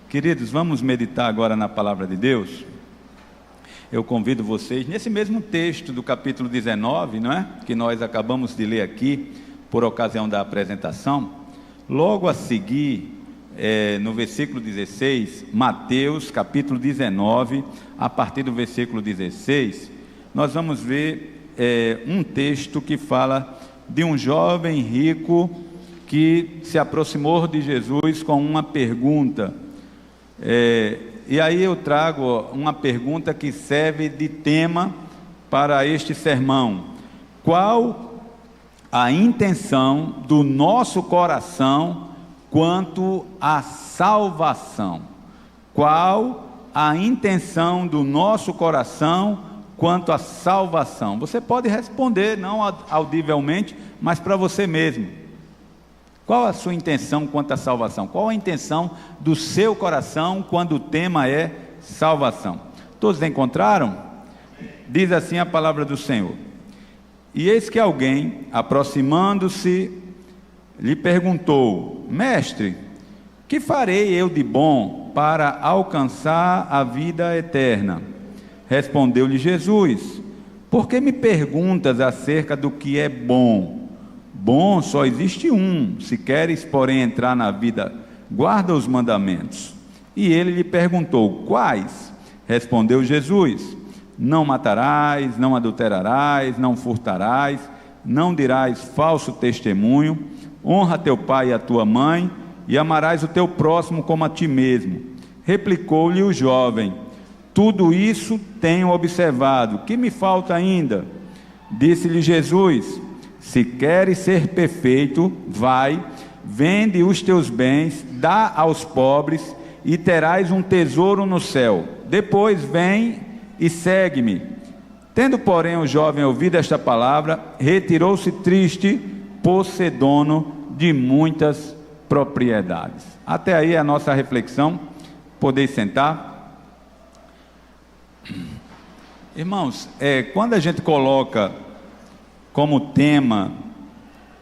Queridos, vamos meditar agora na palavra de Deus. Eu convido vocês, nesse mesmo texto do capítulo 19, não é? Que nós acabamos de ler aqui, por ocasião da apresentação. Logo a seguir, no versículo 16, Mateus capítulo 19, a partir do versículo 16, nós vamos ver um texto que fala de um jovem rico que se aproximou de Jesus com uma pergunta. E aí eu trago uma pergunta que serve de tema para este sermão: qual a intenção do nosso coração quanto à salvação? Qual a intenção do nosso coração quanto à salvação? Você pode responder, não audivelmente, mas para você mesmo. Qual a sua intenção quanto à salvação? Qual a intenção do seu coração quando o tema é salvação? Todos encontraram? Diz assim a palavra do Senhor: e eis que alguém, aproximando-se, lhe perguntou: Mestre, que farei eu de bom para alcançar a vida eterna? Respondeu-lhe Jesus: por que me perguntas acerca do que é bom? Bom só existe um. Se queres, porém, entrar na vida, guarda os mandamentos. E ele lhe perguntou: quais? Respondeu Jesus: não matarás, não adulterarás, não furtarás, não dirás falso testemunho, honra teu pai e a tua mãe, e amarás o teu próximo como a ti mesmo. Replicou-lhe o jovem: tudo isso tenho observado, que me falta ainda? Disse-lhe Jesus: se queres ser perfeito, vai, vende os teus bens, dá aos pobres, e terás um tesouro no céu. Depois vem e segue-me. Tendo, porém, o jovem ouvido esta palavra, retirou-se triste, por ser dono de muitas propriedades. Até aí a nossa reflexão. Podeis sentar. Irmãos, quando a gente coloca como tema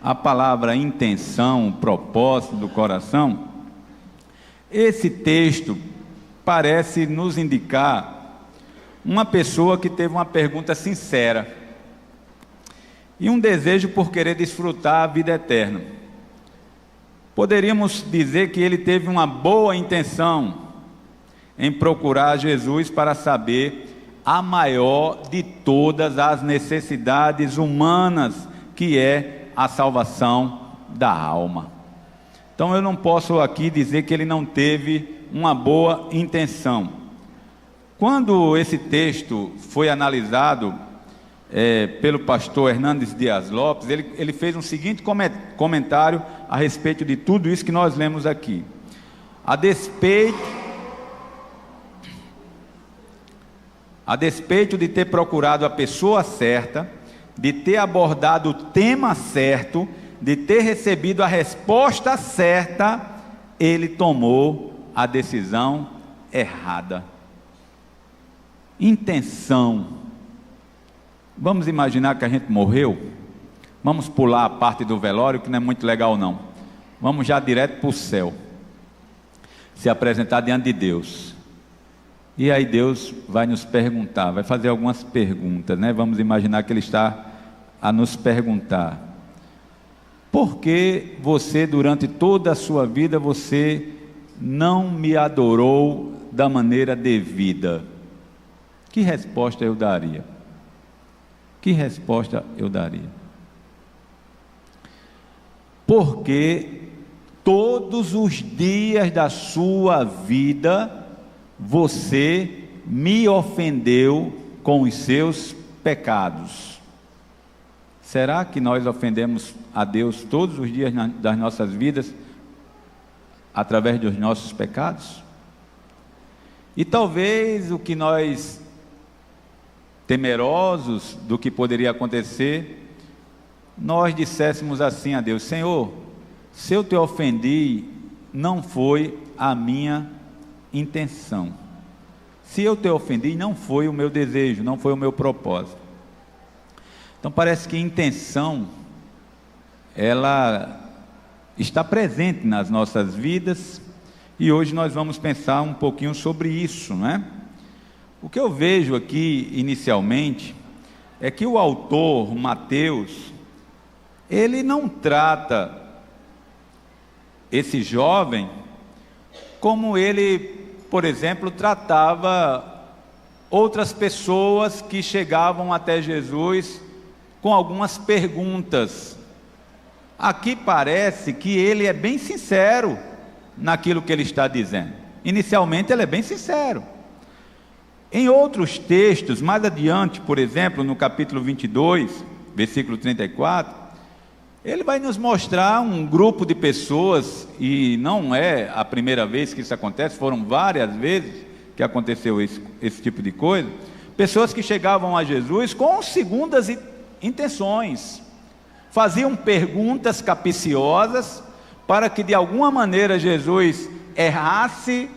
a palavra intenção, propósito do coração, esse texto parece nos indicar uma pessoa que teve uma pergunta sincera e um desejo por querer desfrutar a vida eterna. Poderíamos dizer que ele teve uma boa intenção em procurar Jesus para saber a maior de todas as necessidades humanas, que é a salvação da alma. Então eu não posso aqui dizer que ele não teve uma boa intenção. Quando esse texto foi analisado pelo pastor Hernandes Dias Lopes, ele fez um seguinte comentário a respeito de tudo isso que nós lemos aqui. A despeito de ter procurado a pessoa certa, de ter abordado o tema certo, de ter recebido a resposta certa, ele tomou a decisão errada. Intenção. Vamos imaginar que a gente morreu? Vamos pular a parte do velório, que não é muito legal não. Vamos já direto para o céu, se apresentar diante de Deus. E aí Deus vai nos perguntar, vai fazer algumas perguntas, né? Vamos imaginar que Ele está a nos perguntar: por que você, durante toda a sua vida, você não me adorou da maneira devida? Que resposta eu daria? Que resposta eu daria? Porque todos os dias da sua vida você me ofendeu com os seus pecados. Será que nós ofendemos a Deus todos os dias das nossas vidas através dos nossos pecados? E talvez o que nós, temerosos do que poderia acontecer, nós disséssemos assim a Deus: Senhor, se eu te ofendi, não foi a minha intenção. Se eu te ofendi, não foi o meu desejo, não foi o meu propósito. Então parece que intenção, ela está presente nas nossas vidas, E hoje nós vamos pensar um pouquinho sobre isso, não é? O que eu vejo aqui inicialmente é que o autor, Mateus, ele não trata esse jovem como ele, por exemplo, tratava outras pessoas que chegavam até Jesus com algumas perguntas. Aqui parece que ele é bem sincero naquilo que ele está dizendo. Inicialmente ele é bem sincero. Em outros textos, mais adiante, por exemplo, no capítulo 22, versículo 34, ele vai nos mostrar um grupo de pessoas, e não é a primeira vez que isso acontece, foram várias vezes que aconteceu esse tipo de coisa, pessoas que chegavam a Jesus com segundas intenções, faziam perguntas capciosas, para que de alguma maneira Jesus errasse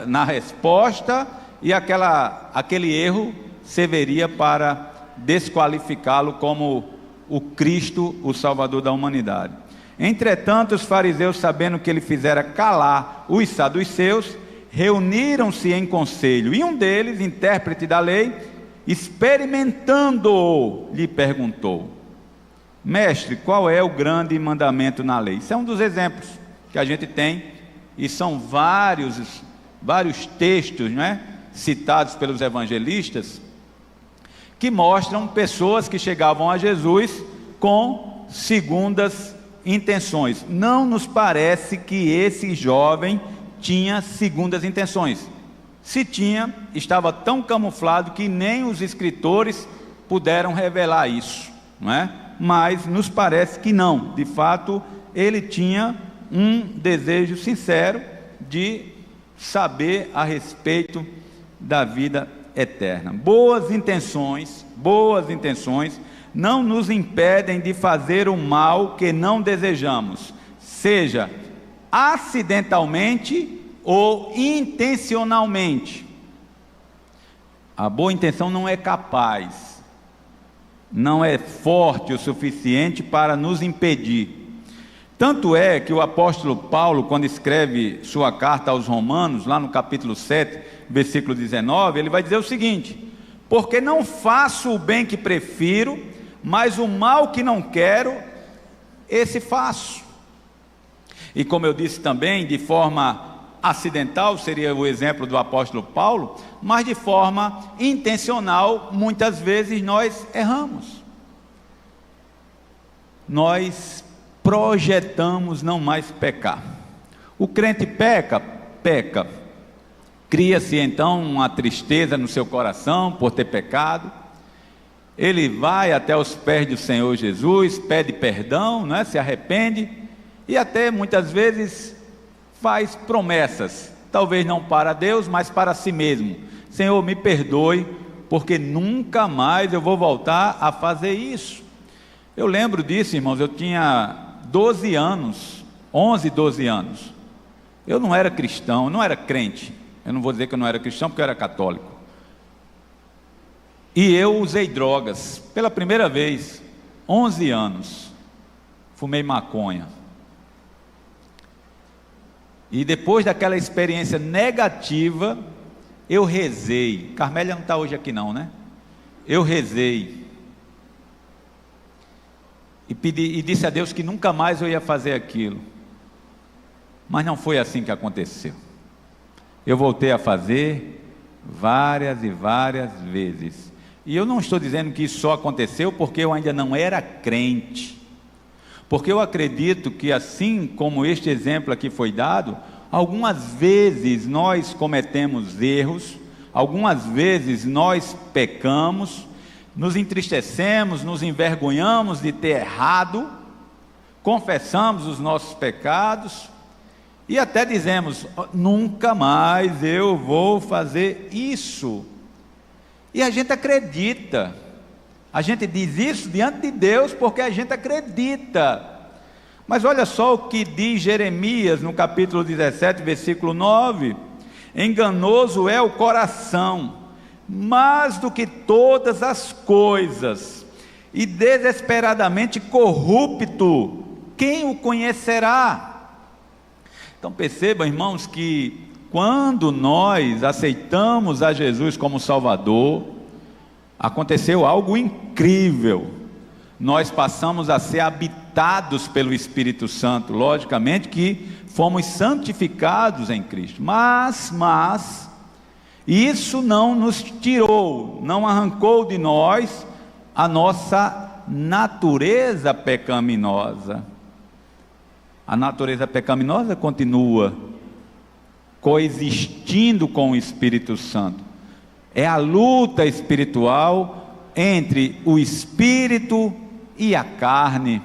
na resposta, e aquele erro serviria para desqualificá-lo como o Cristo, o Salvador da humanidade. Entretanto, os fariseus, sabendo que ele fizera calar os saduceus, reuniram-se em conselho, e um deles, intérprete da lei, experimentando-o, lhe perguntou: mestre, qual é o grande mandamento na lei? Isso é um dos exemplos que a gente tem, e são vários textos, não é? Citados pelos evangelistas, que mostram pessoas que chegavam a Jesus com segundas intenções. Não nos parece que esse jovem tinha segundas intenções. Se tinha, estava tão camuflado que nem os escritores puderam revelar isso, não é? Mas nos parece que não. De fato, ele tinha um desejo sincero de saber a respeito da vida eterna. Boas intenções não nos impedem de fazer o mal que não desejamos, seja acidentalmente ou intencionalmente. A boa intenção não é capaz, não é forte o suficiente para nos impedir. Tanto é que o apóstolo Paulo, quando escreve sua carta aos Romanos, lá no capítulo 7, versículo 19, ele vai dizer o seguinte: porque não faço o bem que prefiro, mas o mal que não quero, esse faço. E como eu disse também, de forma acidental, seria o exemplo do apóstolo Paulo, mas de forma intencional, muitas vezes nós erramos. Nós projetamos não mais pecar. O crente peca. Cria-se então uma tristeza no seu coração por ter pecado. Ele vai até os pés do Senhor Jesus, pede perdão, não é? Se arrepende, e até muitas vezes faz promessas, talvez não para Deus, mas para si mesmo: Senhor, me perdoe, porque nunca mais eu vou voltar a fazer isso. Eu lembro disso, irmãos, eu tinha 12 anos, 11, 12 anos, eu não era cristão, eu não era crente, eu não vou dizer que eu não era cristão, porque eu era católico, e eu usei drogas, pela primeira vez, 11 anos, fumei maconha, e depois daquela experiência negativa, eu rezei. Carmélia não está hoje aqui não, né? Eu rezei, e disse a Deus que nunca mais eu ia fazer aquilo, mas não foi assim que aconteceu. Eu voltei a fazer várias e várias vezes, e eu não estou dizendo que isso só aconteceu porque eu ainda não era crente, porque eu acredito que, assim como este exemplo aqui foi dado, algumas vezes nós cometemos erros, algumas vezes nós pecamos, nos entristecemos, nos envergonhamos de ter errado, confessamos os nossos pecados, e até dizemos: nunca mais eu vou fazer isso, e a gente acredita, a gente diz isso diante de Deus porque a gente acredita. Mas olha só o que diz Jeremias no capítulo 17, versículo 9: enganoso é o coração, mais do que todas as coisas, e desesperadamente corrupto, quem o conhecerá? Então percebam, irmãos, que quando nós aceitamos a Jesus como Salvador, aconteceu algo incrível. Nós passamos a ser habitados pelo Espírito Santo. Logicamente que fomos santificados em Cristo, mas isso não nos tirou, não arrancou de nós a nossa natureza pecaminosa. A natureza pecaminosa continua coexistindo com o Espírito Santo. É a luta espiritual entre o Espírito e a carne.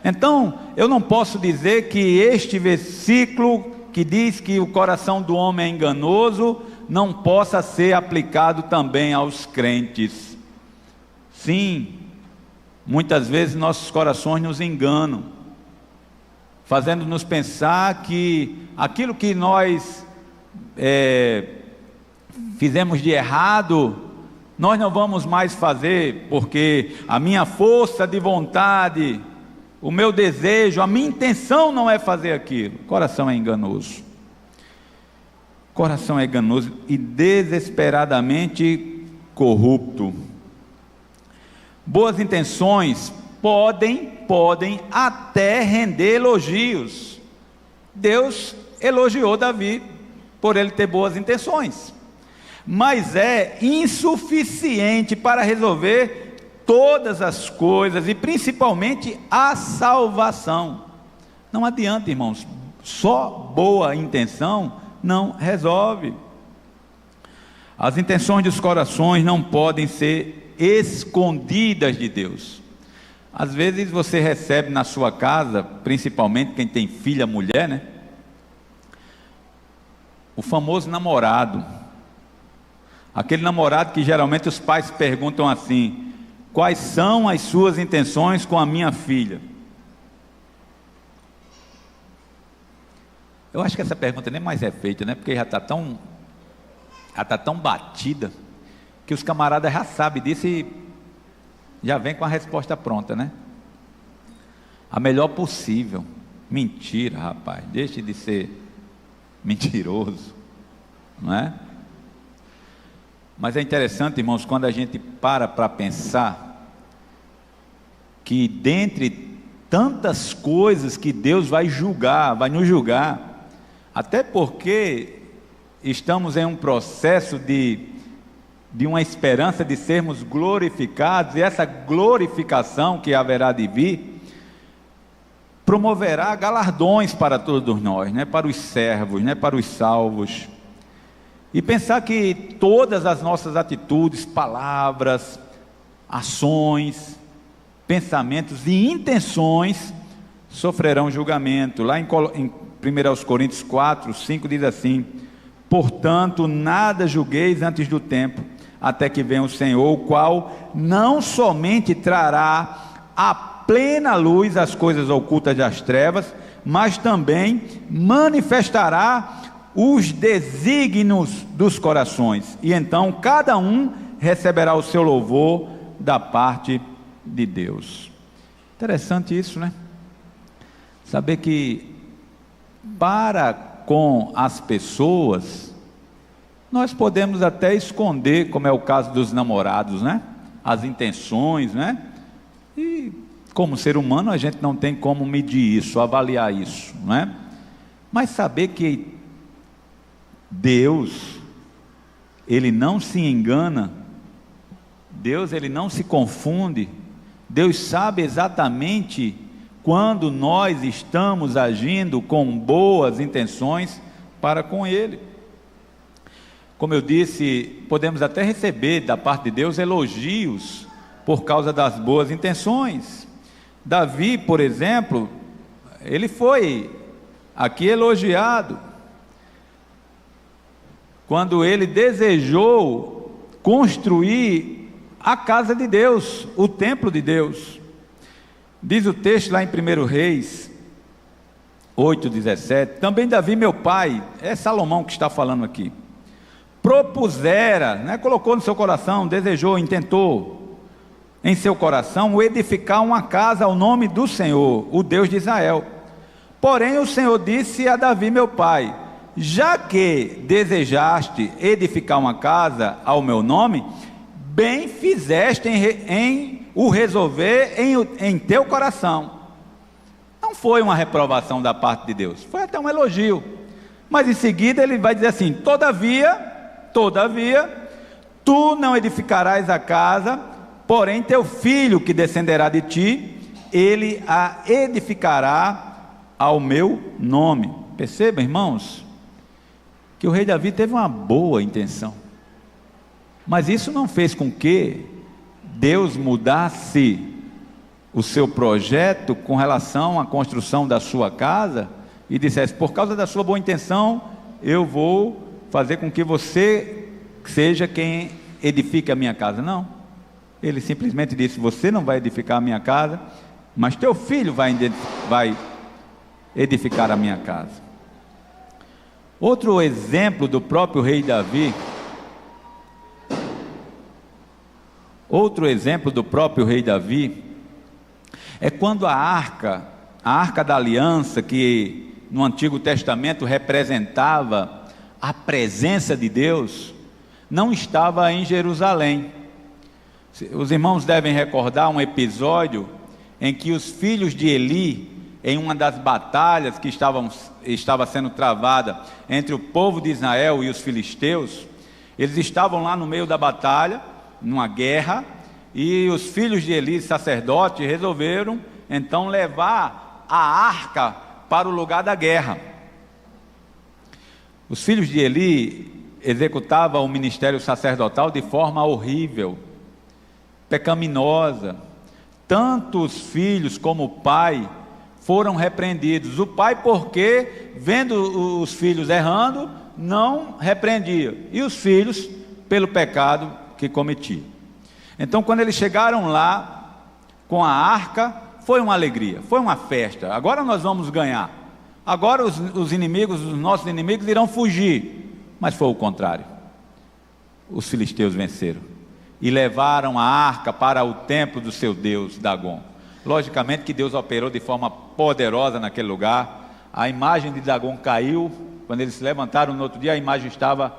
Então, eu não posso dizer que este versículo que diz que o coração do homem é enganoso não possa ser aplicado também aos crentes. Sim, muitas vezes nossos corações nos enganam, fazendo-nos pensar que aquilo que nós fizemos de errado, nós não vamos mais fazer, porque a minha força de vontade, o meu desejo, a minha intenção não é fazer aquilo. O coração é enganoso. O coração é enganoso e desesperadamente corrupto. Boas intenções podem até render elogios. Deus elogiou Davi por ele ter boas intenções, mas é insuficiente para resolver todas as coisas e principalmente a salvação. Não adianta, irmãos, só boa intenção não resolve. As intenções dos corações não podem ser escondidas de Deus. Às vezes você recebe na sua casa, principalmente quem tem filha, mulher, né? O famoso namorado. Aquele namorado que geralmente os pais perguntam assim: quais são as suas intenções com a minha filha? Eu acho que essa pergunta nem mais é feita, né? Porque já está tão batida, que os camaradas já sabem disso e já vem com a resposta pronta, né? A melhor possível. Mentira, rapaz, deixe de ser mentiroso, não é? Mas é interessante, irmãos, quando a gente para pensar que dentre tantas coisas que Deus vai julgar, vai nos julgar, até porque estamos em um processo de uma esperança de sermos glorificados, e essa glorificação que haverá de vir, promoverá galardões para todos nós, né? Para os servos, né? Para os salvos. E pensar que todas as nossas atitudes, palavras, ações, pensamentos e intenções sofrerão julgamento. Lá em 1 Coríntios 4, 5 diz assim: portanto, nada julgueis antes do tempo, até que venha o Senhor, o qual não somente trará a plena luz as coisas ocultas das trevas, mas também manifestará os desígnios dos corações, e então cada um receberá o seu louvor da parte de Deus. Interessante isso, né? Saber que para com as pessoas nós podemos até esconder, como é o caso dos namorados, né? As intenções, né? E como ser humano a gente não tem como medir isso, avaliar isso, não é? Mas saber que Deus, Ele não se engana, Deus, Ele não se confunde, Deus sabe exatamente quando nós estamos agindo com boas intenções para com Ele. Como eu disse, podemos até receber da parte de Deus elogios por causa das boas intenções. Davi, por exemplo, ele foi aqui elogiado quando ele desejou construir a casa de Deus, o templo de Deus. Diz o texto lá em 1 Reis 8:17, também Davi meu pai, é Salomão que está falando aqui, propusera, né, colocou no seu coração, desejou, intentou em seu coração edificar uma casa ao nome do Senhor, o Deus de Israel. Porém o Senhor disse a Davi meu pai: já que desejaste edificar uma casa ao meu nome, bem fizeste em o resolver em teu coração. Não foi uma reprovação da parte de Deus, foi até um elogio. Mas em seguida ele vai dizer assim: todavia, tu não edificarás a casa, porém teu filho que descenderá de ti, ele a edificará ao meu nome. Perceba, irmãos, que o rei Davi teve uma boa intenção, mas isso não fez com que Deus mudasse o seu projeto com relação à construção da sua casa e dissesse: por causa da sua boa intenção, eu vou fazer com que você seja quem edifique a minha casa. Não, ele simplesmente disse: você não vai edificar a minha casa, mas teu filho vai edificar a minha casa. Outro exemplo do próprio rei Davi, é quando a arca da aliança, que no Antigo Testamento representava a presença de Deus, não estava em Jerusalém. Os irmãos devem recordar um episódio em que os filhos de Eli, em uma das batalhas que estava sendo travada entre o povo de Israel e os filisteus, eles estavam lá no meio da batalha, numa guerra, e os filhos de Eli, sacerdotes, resolveram então levar a arca para o lugar da guerra. Os filhos de Eli executavam o ministério sacerdotal de forma horrível, pecaminosa. Tanto os filhos como o pai foram repreendidos. O pai, porque vendo os filhos errando, não repreendia, e os filhos pelo pecado que cometiam. Então, quando eles chegaram lá com a arca, foi uma alegria, foi uma festa. Agora nós vamos ganhar, agora os nossos inimigos irão fugir. Mas foi o contrário. Os filisteus venceram e levaram a arca para o templo do seu deus Dagom. Logicamente que Deus operou de forma poderosa naquele lugar. A imagem de Dagom caiu. Quando eles se levantaram no outro dia, a imagem estava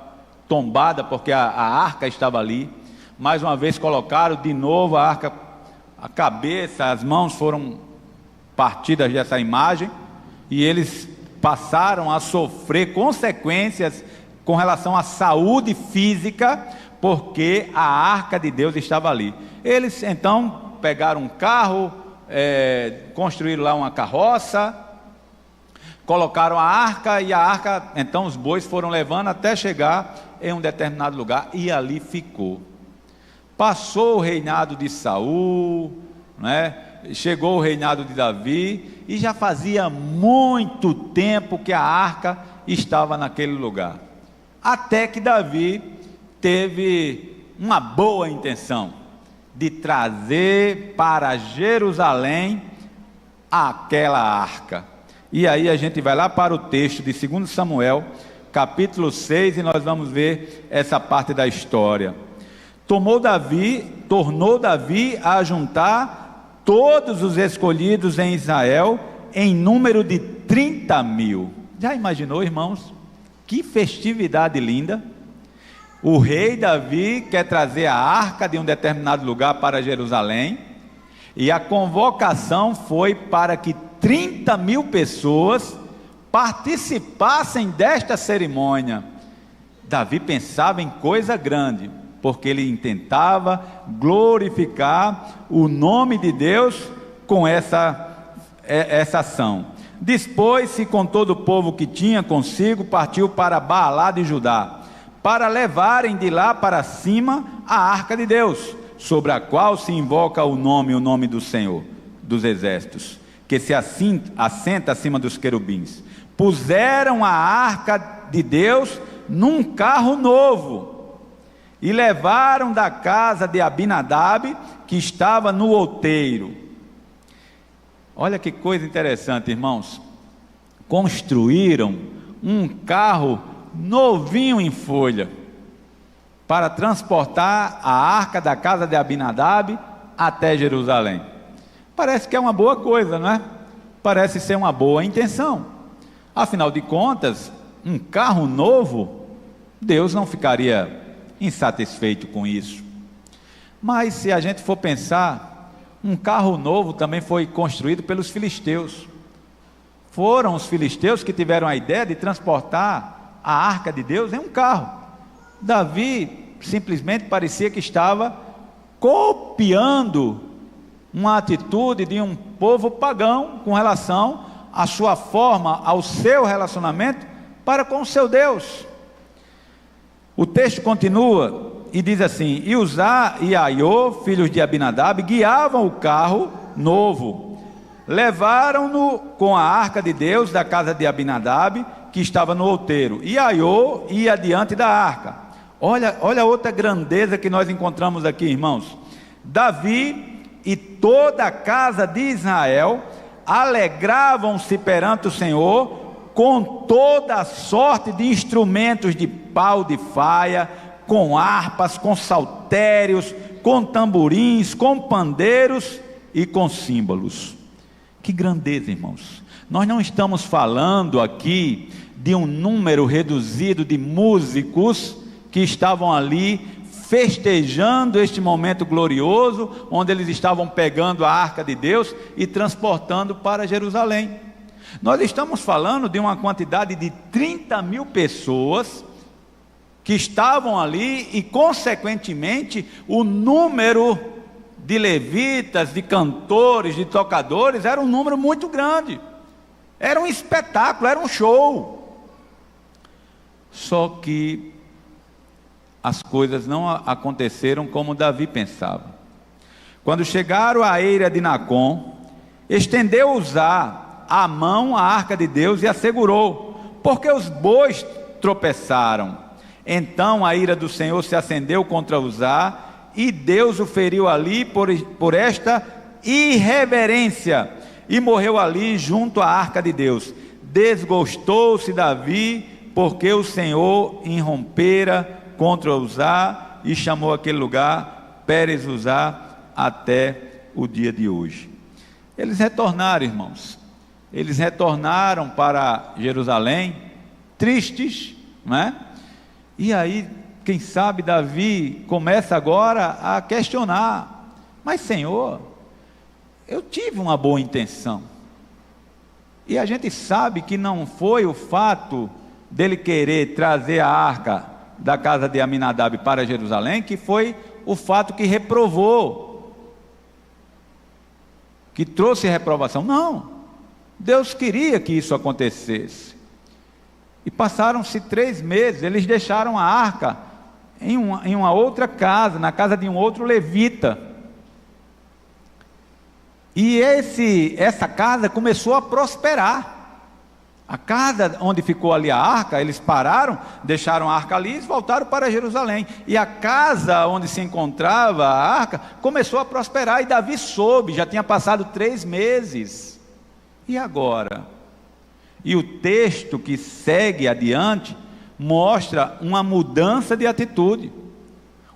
tombada, porque a arca estava ali. Mais uma vez colocaram de novo a arca, a cabeça, as mãos foram partidas dessa imagem, e eles passaram a sofrer consequências com relação à saúde física, porque a arca de Deus estava ali. Eles então pegaram um carro, construíram lá uma carroça, colocaram a arca, e a arca, então os bois foram levando até chegar em um determinado lugar, e ali ficou. Passou o reinado de Saul, né? Chegou o reinado de Davi, e já fazia muito tempo que a arca estava naquele lugar, até que Davi teve uma boa intenção de trazer para Jerusalém aquela arca. E aí a gente vai lá para o texto de 2 Samuel, capítulo 6, e nós vamos ver essa parte da história. Tornou Davi a juntar todos os escolhidos em Israel, em número de 30.000. Já imaginou, irmãos? Que festividade linda! O rei Davi quer trazer a arca de um determinado lugar para Jerusalém, e a convocação foi para que 30.000 pessoas participassem desta cerimônia. Davi pensava em coisa grande, porque ele intentava glorificar o nome de Deus com essa ação. Dispôs-se com todo o povo que tinha consigo, partiu para Baalá de Judá, para levarem de lá para cima a arca de Deus, sobre a qual se invoca o nome do Senhor dos exércitos, que se assenta acima dos querubins. Puseram a arca de Deus num carro novo, e levaram da casa de Abinadab, que estava no outeiro. Olha que coisa interessante, irmãos. Construíram um carro novinho em folha, para transportar a arca da casa de Abinadab até Jerusalém. Parece que é uma boa coisa, não é? parece ser uma boa intenção. Afinal de contas, um carro novo, Deus não ficaria insatisfeito com isso. Mas se a gente for pensar, um carro novo também foi construído pelos filisteus. Foram os filisteus que tiveram a ideia de transportar a arca de Deus em um carro. Davi simplesmente parecia que estava copiando uma atitude de um povo pagão com relação à sua forma, ao seu relacionamento para com o seu Deus. O texto continua e diz assim: e Uzá e Aiô, filhos de Abinadab, guiavam o carro novo, levaram-no com a arca de Deus da casa de Abinadab, que estava no outeiro, e Aiô ia adiante da arca. Olha outra grandeza que nós encontramos aqui, irmãos. Davi e toda a casa de Israel alegravam-se perante o Senhor com toda a sorte de instrumentos de pau de faia, com harpas, com saltérios, com tamborins, com pandeiros e com símbolos. Que grandeza, irmãos! Nós não estamos falando aqui de um número reduzido de músicos que estavam ali festejando este momento glorioso, onde eles estavam pegando a arca de Deus e transportando para Jerusalém. Nós estamos falando de uma quantidade de 30 mil pessoas que estavam ali e, consequentemente, o número de levitas, de cantores, de tocadores era um número muito grande. Era um espetáculo, era um show. Só que as coisas não aconteceram como Davi pensava. Quando chegaram à eira de Nacon, estendeu Uzá a mão à arca de Deus e a segurou, porque os bois tropeçaram. Então a ira do Senhor se acendeu contra Uzá, e Deus o feriu ali por esta irreverência, e morreu ali junto à arca de Deus. Desgostou-se Davi, porque o Senhor irrompera contra Uzá, e chamou aquele lugar Pérez Uzá até o dia de hoje. Eles retornaram, irmãos. Eles retornaram para Jerusalém, tristes, não é? E aí, quem sabe, Davi começa agora a questionar: mas Senhor, eu tive uma boa intenção. E a gente sabe que não foi o fato dele querer trazer a arca da casa de Aminadab para Jerusalém, que foi o fato que reprovou, que trouxe reprovação. Não, Deus queria que isso acontecesse. E passaram-se 3 meses, eles deixaram a arca em uma outra casa, na casa de um outro levita. E essa casa começou a prosperar. A casa onde ficou ali a arca, eles pararam, deixaram a arca ali e voltaram para Jerusalém. E a casa onde se encontrava a arca começou a prosperar, e Davi soube, já tinha passado 3 meses. E agora? E o texto que segue adiante mostra uma mudança de atitude,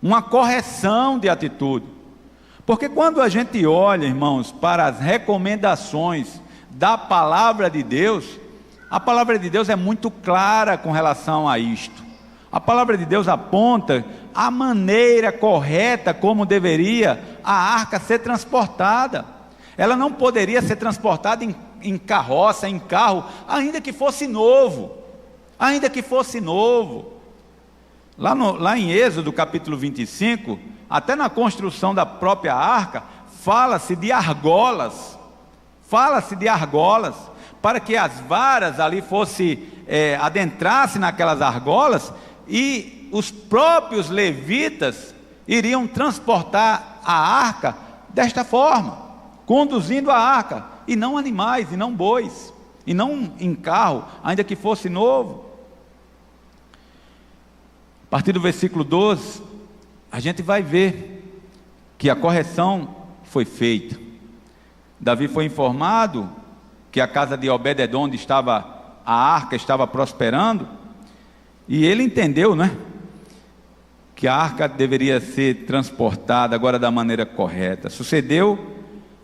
uma correção de atitude. Porque quando a gente olha, irmãos, para as recomendações da palavra de Deus, a palavra de Deus é muito clara com relação a isto. A palavra de Deus aponta a maneira correta como deveria a arca ser transportada. Ela não poderia ser transportada em carroça, em carro, ainda que fosse novo. Ainda que fosse novo. Lá em Êxodo capítulo 25, até na construção da própria arca, fala-se de argolas. Fala-se de argolas, para que as varas ali adentrassem naquelas argolas, e os próprios levitas iriam transportar a arca desta forma, conduzindo a arca, e não animais, e não bois, e não em carro, ainda que fosse novo. A partir do versículo 12, a gente vai ver que a correção foi feita. Davi foi informado que a casa de Obed-edom, onde estava a arca, estava prosperando, e ele entendeu, né, que a arca deveria ser transportada agora da maneira correta. Sucedeu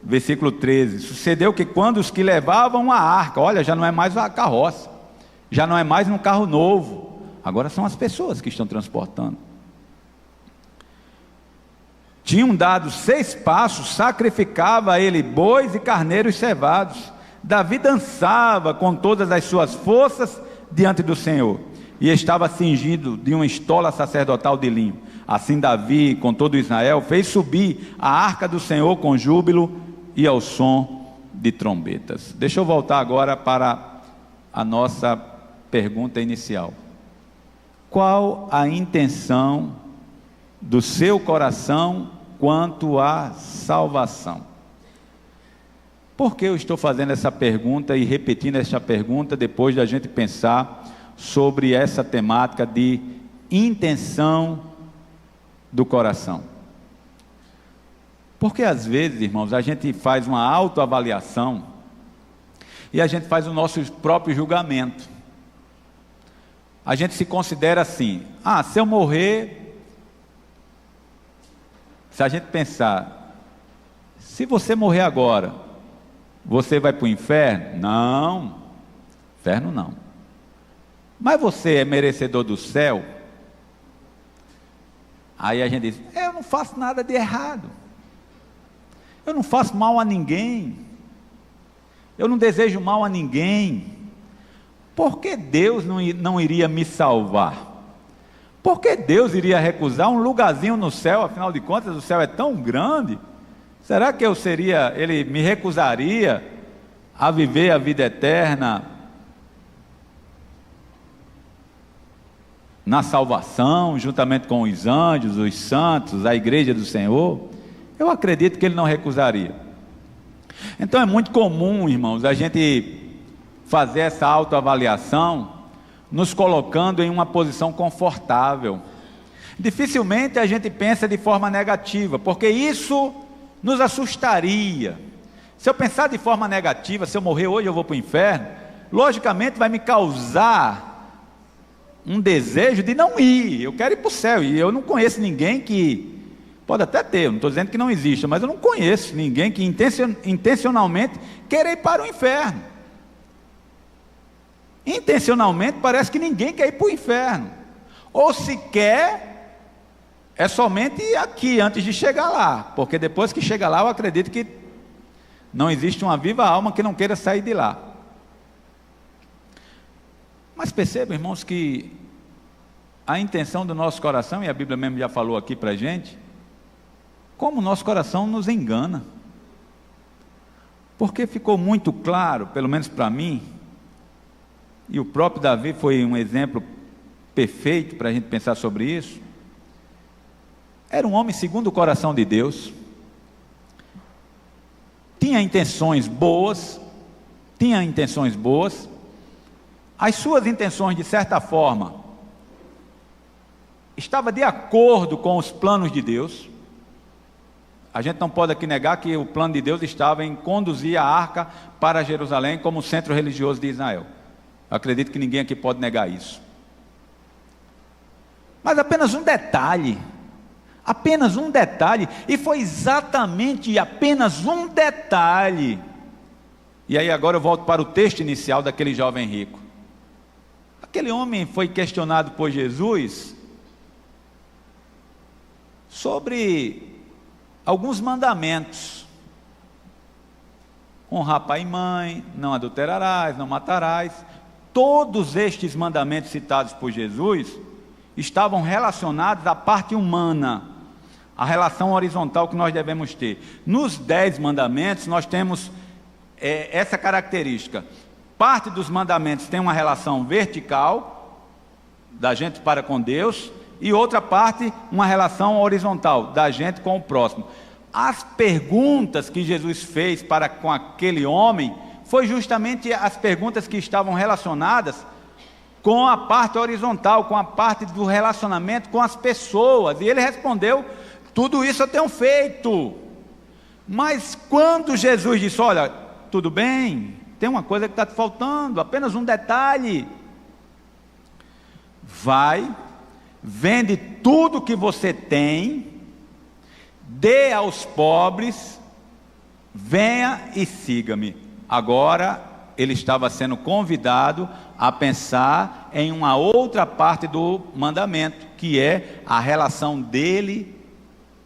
versículo 13: sucedeu que quando os que levavam a arca, olha, já não é mais a carroça, já não é mais um carro novo, agora são as pessoas que estão transportando, tinham dado 6 passos, sacrificava ele bois e carneiros cevados. Davi dançava com todas as suas forças diante do Senhor, e estava cingido de uma estola sacerdotal de linho. Assim Davi, com todo Israel, fez subir a arca do Senhor com júbilo e ao som de trombetas. Deixa eu voltar agora para a nossa pergunta inicial. Qual a intenção do seu coração quanto à salvação? Por que eu estou fazendo essa pergunta e repetindo essa pergunta depois da gente pensar sobre essa temática de intenção do coração? Porque às vezes, irmãos, a gente faz uma autoavaliação e a gente faz o nosso próprio julgamento. A gente se considera assim: se eu morrer, se a gente pensar, se você morrer agora, você vai para o inferno? Não, inferno não. Mas você é merecedor do céu? Aí a gente diz: eu não faço nada de errado, eu não faço mal a ninguém, eu não desejo mal a ninguém. Por que Deus não iria me salvar? Por que Deus iria recusar um lugarzinho no céu? Afinal de contas, o céu é tão grande. Será que Ele me recusaria a viver a vida eterna na salvação, juntamente com os anjos, os santos, a igreja do Senhor? Eu acredito que Ele não recusaria. Então é muito comum, irmãos, a gente fazer essa autoavaliação, nos colocando em uma posição confortável. Dificilmente a gente pensa de forma negativa, porque isso nos assustaria. Se eu pensar de forma negativa, se eu morrer hoje eu vou para o inferno, logicamente vai me causar um desejo de não ir. Eu quero ir para o céu, e eu não conheço ninguém que, pode até ter, eu não estou dizendo que não exista, mas eu não conheço ninguém que intencionalmente queira ir para o inferno. Intencionalmente parece que ninguém quer ir para o inferno, ou se quer, é somente aqui, antes de chegar lá, porque depois que chega lá, eu acredito que não existe uma viva alma que não queira sair de lá. Mas perceba, irmãos, que a intenção do nosso coração, e a Bíblia mesmo já falou aqui para a gente, como o nosso coração nos engana, porque ficou muito claro, pelo menos para mim, e o próprio Davi foi um exemplo perfeito para a gente pensar sobre isso. Era um homem segundo o coração de Deus, tinha intenções boas, as suas intenções, de certa forma, estavam de acordo com os planos de Deus. A gente não pode aqui negar que o plano de Deus estava em conduzir a arca para Jerusalém como centro religioso de Israel. Eu acredito que ninguém aqui pode negar isso. Mas apenas um detalhe, e foi exatamente apenas um detalhe. E aí agora eu volto para o texto inicial daquele jovem rico. Aquele homem foi questionado por Jesus sobre alguns mandamentos: honrar pai e mãe, não adulterarás, não matarás. Todos estes mandamentos citados por Jesus estavam relacionados à parte humana, à relação horizontal que nós devemos ter. Nos 10 mandamentos nós temos essa característica: parte dos mandamentos tem uma relação vertical, da gente para com Deus, e outra parte uma relação horizontal, da gente com o próximo. As perguntas que Jesus fez para com aquele homem foi justamente as perguntas que estavam relacionadas com a parte horizontal, com a parte do relacionamento com as pessoas, e ele respondeu: tudo isso eu tenho feito. Mas quando Jesus disse: olha, tudo bem, tem uma coisa que está te faltando, apenas um detalhe, vai, vende tudo que você tem, dê aos pobres, venha e siga-me. Agora ele estava sendo convidado a pensar em uma outra parte do mandamento, que é a relação dele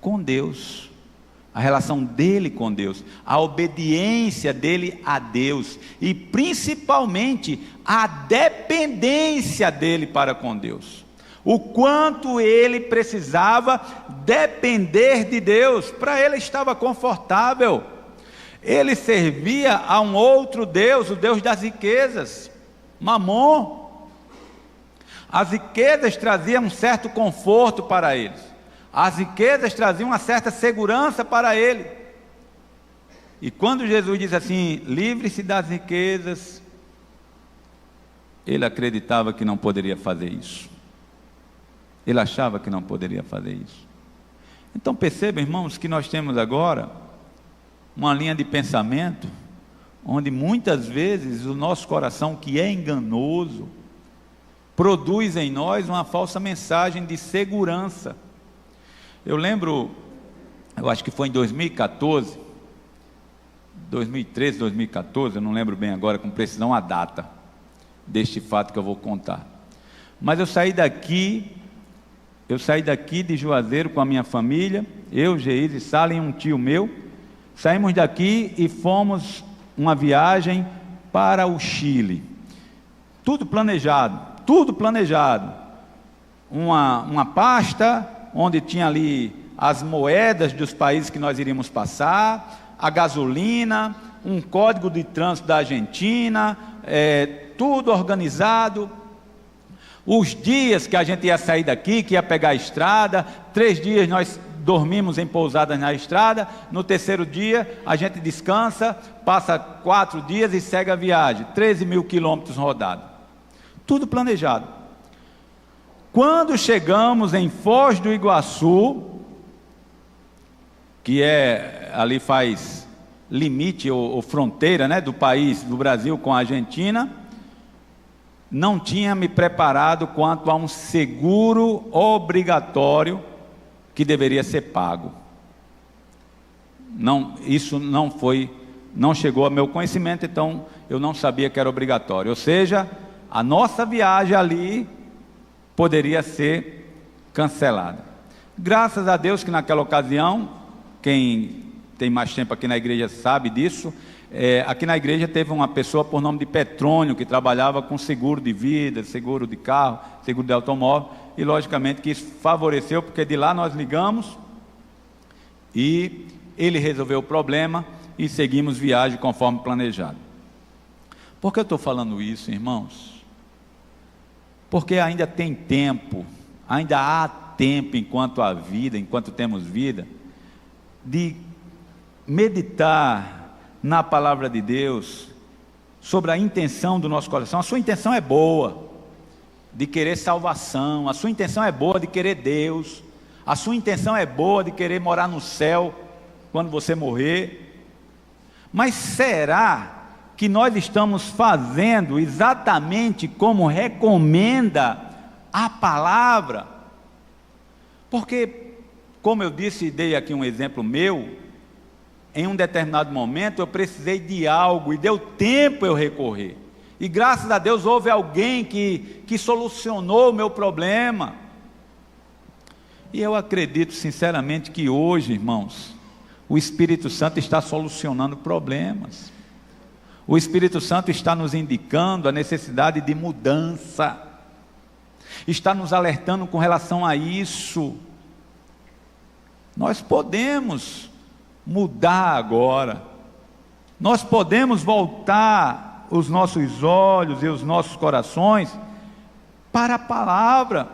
com Deus. A relação dele com Deus, a obediência dele a Deus e principalmente a dependência dele para com Deus. O quanto ele precisava depender de Deus. Para ele estava confortável. Ele servia a um outro Deus, o Deus das riquezas, Mamon. As riquezas traziam um certo conforto para eles. As riquezas traziam uma certa segurança para ele. E quando Jesus diz assim, livre-se das riquezas, ele acreditava que não poderia fazer isso. Ele achava que não poderia fazer isso. Então perceba, irmãos, que nós temos agora uma linha de pensamento, onde muitas vezes o nosso coração, que é enganoso, produz em nós uma falsa mensagem de segurança. Eu lembro, eu acho que foi em 2014, 2013, 2014, eu não lembro bem agora com precisão a data deste fato que eu vou contar. Mas eu saí daqui de Juazeiro com a minha família, eu, Geise, Sala e um tio meu. Saímos daqui e fomos uma viagem para o Chile. Tudo planejado. Uma pasta onde tinha ali as moedas dos países que nós iríamos passar, a gasolina, um código de trânsito da Argentina, tudo organizado. Os dias que a gente ia sair daqui, que ia pegar a estrada, 3 dias nós dormimos em pousadas na estrada, no terceiro dia a gente descansa, passa 4 dias e segue a viagem, 13 mil quilômetros rodados, tudo planejado. Quando chegamos em Foz do Iguaçu, que ali faz limite ou fronteira, né, do país, do Brasil com a Argentina, não tinha me preparado quanto a um seguro obrigatório que deveria ser pago. Isso não chegou ao meu conhecimento, então eu não sabia que era obrigatório. Ou seja, a nossa viagem ali poderia ser cancelada. Graças a Deus que naquela ocasião, quem tem mais tempo aqui na igreja sabe disso, aqui na igreja teve uma pessoa por nome de Petrônio, que trabalhava com seguro de vida, seguro de carro, seguro de automóvel, e logicamente que isso favoreceu, porque de lá nós ligamos, e ele resolveu o problema, e seguimos viagem conforme planejado. Por que eu estou falando isso, irmãos? Porque ainda tem tempo, ainda há tempo enquanto há vida, enquanto temos vida, de meditar na palavra de Deus, sobre a intenção do nosso coração. A sua intenção é boa, de querer salvação, a sua intenção é boa de querer Deus, a sua intenção é boa de querer morar no céu, quando você morrer, mas será que nós estamos fazendo exatamente como recomenda a palavra? Porque, como eu disse, dei aqui um exemplo meu, em um determinado momento eu precisei de algo e deu tempo eu recorrer, e graças a Deus houve alguém que solucionou o meu problema. E eu acredito sinceramente que hoje, irmãos, o Espírito Santo está solucionando problemas. O Espírito Santo está nos indicando a necessidade de mudança, está nos alertando com relação a isso. Nós podemos mudar agora, nós podemos voltar os nossos olhos e os nossos corações para a palavra,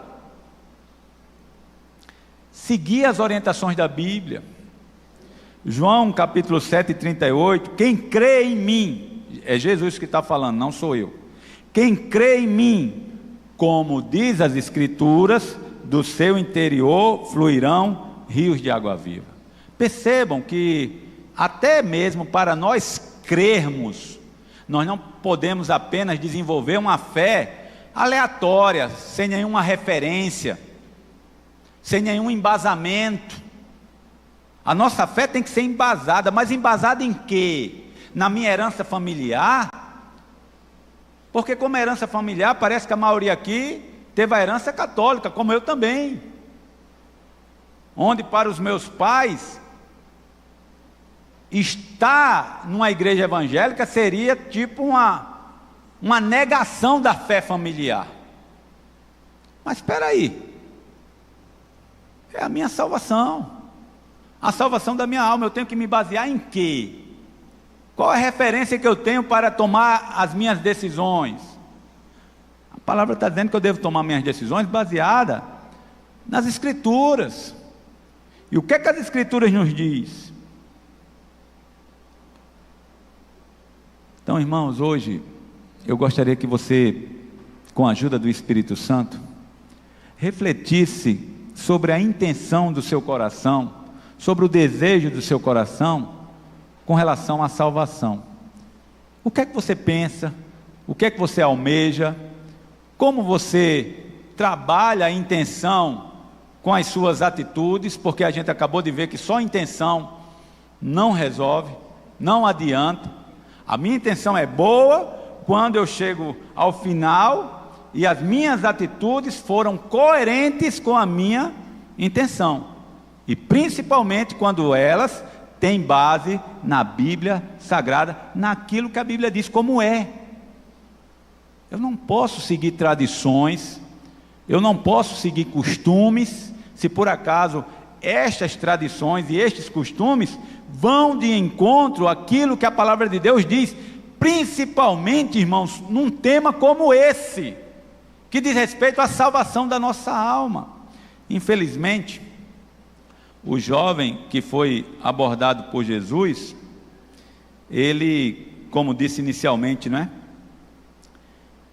seguir as orientações da Bíblia. João capítulo 7, 38, quem crê em mim, é Jesus que está falando, não sou eu, quem crê em mim, como diz as Escrituras, do seu interior fluirão rios de água viva. Percebam que até mesmo para nós crermos, nós não podemos apenas desenvolver uma fé aleatória, sem nenhuma referência, sem nenhum embasamento. A nossa fé tem que ser embasada, mas embasada em quê? Na minha herança familiar? Porque como herança familiar, parece que a maioria aqui teve a herança católica, como eu também. Onde para os meus pais, estar numa igreja evangélica seria tipo uma negação da fé familiar. Mas espera aí, é a minha salvação, a salvação da minha alma. Eu tenho que me basear em quê? Qual é a referência que eu tenho para tomar as minhas decisões? A palavra está dizendo que eu devo tomar minhas decisões baseada nas Escrituras. E o que é que as Escrituras nos diz? Então, irmãos, hoje eu gostaria que você, com a ajuda do Espírito Santo, refletisse sobre a intenção do seu coração, sobre o desejo do seu coração com relação à salvação. O que é que você pensa? O que é que você almeja? Como você trabalha a intenção com as suas atitudes? Porque a gente acabou de ver que só a intenção não resolve, não adianta. A minha intenção é boa quando eu chego ao final e as minhas atitudes foram coerentes com a minha intenção, e principalmente quando elas têm base na Bíblia Sagrada, naquilo que a Bíblia diz como é. Eu não posso seguir tradições, eu não posso seguir costumes, se por acaso estas tradições e estes costumes vão de encontro àquilo que a palavra de Deus diz, principalmente, irmãos, num tema como esse, que diz respeito à salvação da nossa alma. Infelizmente, o jovem que foi abordado por Jesus, ele, como disse inicialmente, não é?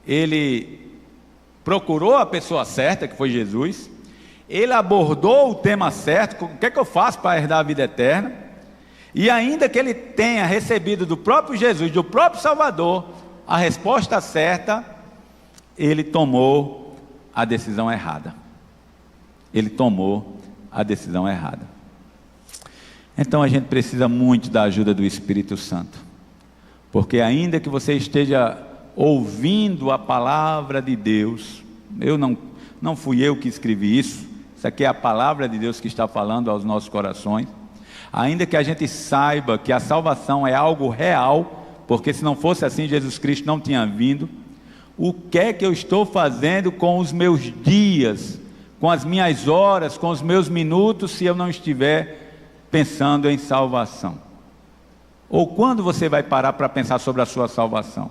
Ele procurou a pessoa certa, que foi Jesus, ele abordou o tema certo, o que é que eu faço para herdar a vida eterna? E ainda que ele tenha recebido do próprio Jesus, do próprio Salvador, a resposta certa, ele tomou a decisão errada. Ele tomou a decisão errada. Então a gente precisa muito da ajuda do Espírito Santo, porque ainda que você esteja ouvindo a palavra de Deus, não fui eu que escrevi isso aqui é a palavra de Deus que está falando aos nossos corações. Ainda que a gente saiba que a salvação é algo real, porque se não fosse assim Jesus Cristo não tinha vindo, o que é que eu estou fazendo com os meus dias, com as minhas horas, com os meus minutos, se eu não estiver pensando em salvação? Ou quando você vai parar para pensar sobre a sua salvação?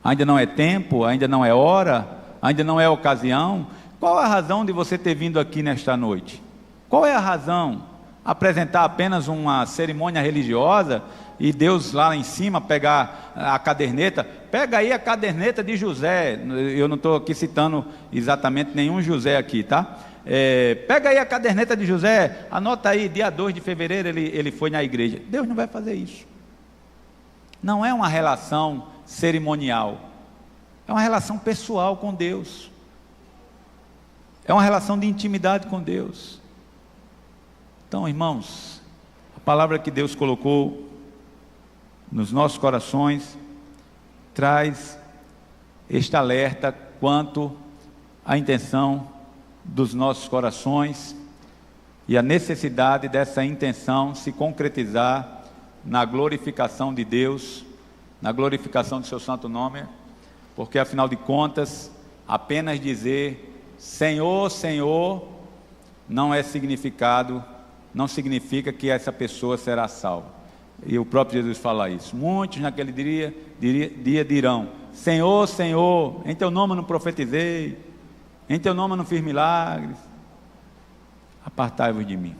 Ainda não é tempo, ainda não é hora, ainda não é ocasião? Qual a razão de você ter vindo aqui nesta noite? Qual é a razão? Apresentar apenas uma cerimônia religiosa e Deus lá em cima pegar a caderneta? Pega aí a caderneta de José. Eu não estou aqui citando exatamente nenhum José aqui, tá? Pega aí a caderneta de José, anota aí, dia 2 de fevereiro ele foi na igreja. Deus não vai fazer isso. Não é uma relação cerimonial, é uma relação pessoal com Deus, é uma relação de intimidade com Deus. Então, irmãos, a palavra que Deus colocou nos nossos corações traz este alerta quanto à intenção dos nossos corações e a necessidade dessa intenção se concretizar na glorificação de Deus, na glorificação do seu santo nome, porque afinal de contas, apenas dizer Senhor, Senhor, não significa que essa pessoa será salva. E o próprio Jesus fala isso. Muitos naquele dia dirão, Senhor, Senhor, em teu nome eu não profetizei, em teu nome eu não fiz milagres. Apartai-vos de mim.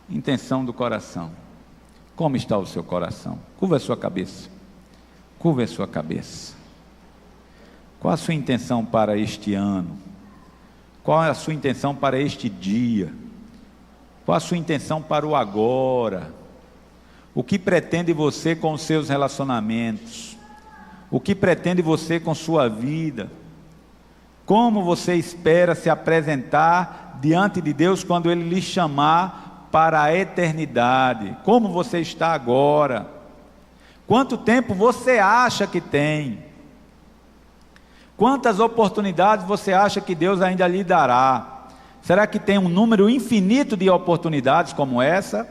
Intenção do coração. Como está o seu coração? Curva a sua cabeça. Curva a sua cabeça. Qual a sua intenção para este ano? Qual é a sua intenção para este dia? Qual a sua intenção para o agora? O que pretende você com os seus relacionamentos? O que pretende você com sua vida? Como você espera se apresentar diante de Deus quando Ele lhe chamar para a eternidade. Como você está agora? Quanto tempo você acha que tem? Quantas oportunidades você acha que Deus ainda lhe dará? Será que tem um número infinito de oportunidades como essa?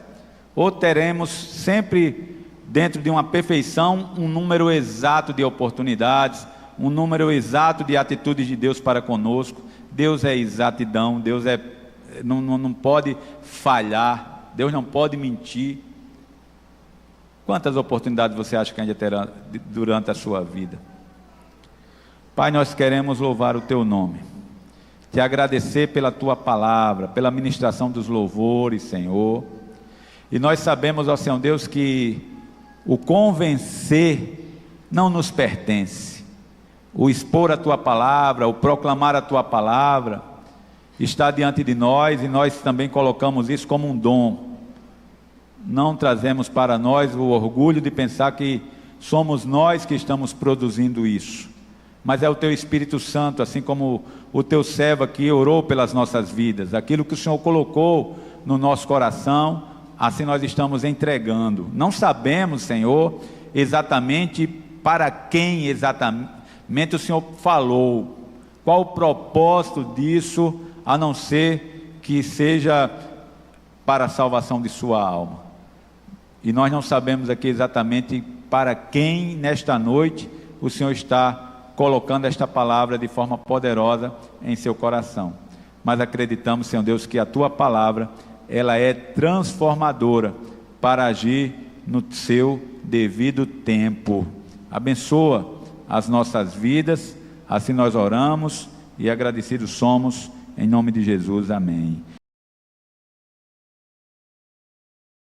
Ou teremos sempre, dentro de uma perfeição, um número exato de oportunidades, um número exato de atitudes de Deus para conosco? Deus é exatidão, Deus não pode falhar, Deus não pode mentir. Quantas oportunidades você acha que ainda terá durante a sua vida? Pai, nós queremos louvar o Teu nome, Te agradecer pela Tua palavra, pela ministração dos louvores, Senhor. E nós sabemos, ó Senhor Deus, que o convencer não nos pertence. O expor a Tua palavra, o proclamar a Tua palavra, está diante de nós, e nós também colocamos isso como um dom. Não trazemos para nós o orgulho de pensar que somos nós que estamos produzindo isso, mas é o Teu Espírito Santo, assim como o Teu servo aqui orou pelas nossas vidas. Aquilo que o Senhor colocou no nosso coração, assim nós estamos entregando. Não sabemos, Senhor, exatamente para quem exatamente o Senhor falou, qual o propósito disso, a não ser que seja para a salvação de sua alma. E nós não sabemos aqui exatamente para quem nesta noite o Senhor está colocando esta palavra de forma poderosa em seu coração. Mas acreditamos, Senhor Deus, que a Tua palavra, ela é transformadora para agir no seu devido tempo. Abençoa as nossas vidas, assim nós oramos e agradecidos somos, em nome de Jesus, amém.